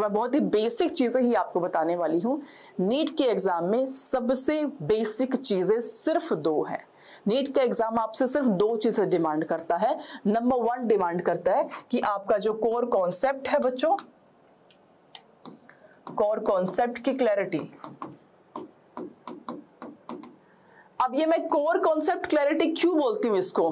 मैं बहुत ही बेसिक चीजें ही आपको बताने वाली हूं। नीट के एग्जाम में सबसे बेसिक चीजें सिर्फ 2 हैं। नीट का एग्जाम आपसे सिर्फ 2 चीजें डिमांड करता है। नंबर 1 डिमांड करता है कि आपका जो कोर कॉन्सेप्ट है बच्चों, कोर कॉन्सेप्ट की क्लैरिटी। अब ये मैं कोर कॉन्सेप्ट क्लैरिटी क्यों बोलती हूँ इसको,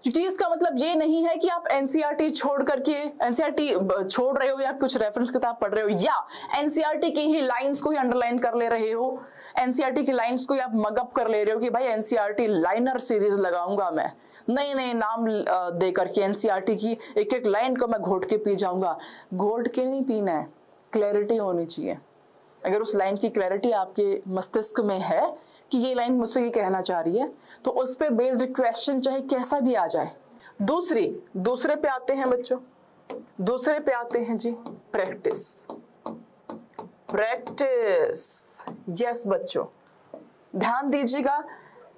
क्योंकि इसका मतलब ये नहीं है कि आप एनसीईआरटी छोड़ करके एनसीईआरटी छोड़ रहे हो या कुछ रेफरेंस किताब पढ़ रहे हो या एनसीईआरटी की ही लाइंस को ही अंडरलाइन कर ले रहे हो, एनसीईआरटी की लाइंस को ही आप मगअप कर ले रहे हो कि भाई एनसीईआरटी लाइनर सीरीज लगाऊंगा मैं, नए नए नाम दे करके एनसीईआरटी की एक एक लाइन को मैं घोट के पी जाऊंगा। घोट के नहीं पीना है, क्लैरिटी होनी चाहिए। अगर उस लाइन की क्लैरिटी आपके मस्तिष्क में है कि ये लाइन मुझसे ये कहना चाह रही है, तो उस पे बेस्ड क्वेश्चन चाहे कैसा भी आ जाए। दूसरे पे आते हैं बच्चों, दूसरे पे आते हैं जी प्रैक्टिस। यस बच्चों, ध्यान दीजिएगा,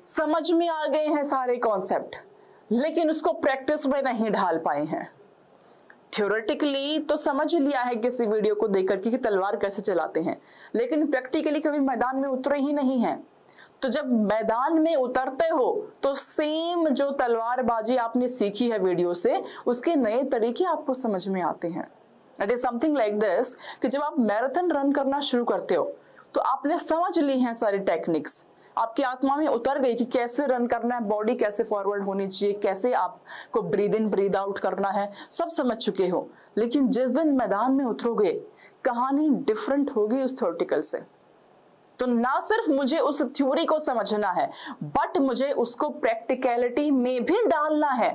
समझ में आ गए हैं सारे कॉन्सेप्ट, लेकिन उसको प्रैक्टिस में नहीं ढाल पाए हैं। थ्योरेटिकली तो समझ लिया है किसी वीडियो को देख करके कि तलवार कैसे चलाते हैं, लेकिन प्रैक्टिकली कभी मैदान में उतरे ही नहीं हैं। तो जब मैदान में उतरते हो तो सेम जो तलवारबाजी आपने सीखी है वीडियो से, उसके नए तरीके आपको समझ में आते हैं। It is something like this कि जब आप मैराथन रन करना शुरू करते हो तो आपने समझ ली हैं सारी टेक्निक्स, आपकी आत्मा में उतर गई कि कैसे रन करना है, बॉडी कैसे फॉरवर्ड होनी चाहिए, कैसे आपको ब्रीद इन ब्रीद आउट करना है, सब समझ चुके हो। लेकिन जिस दिन मैदान में उतरोगे कहानी डिफरेंट होगी उस थ्योरेटिकल से। तो ना सिर्फ मुझे उस थ्योरी को समझना है, बट मुझे उसको प्रैक्टिकलिटी में भी डालना है।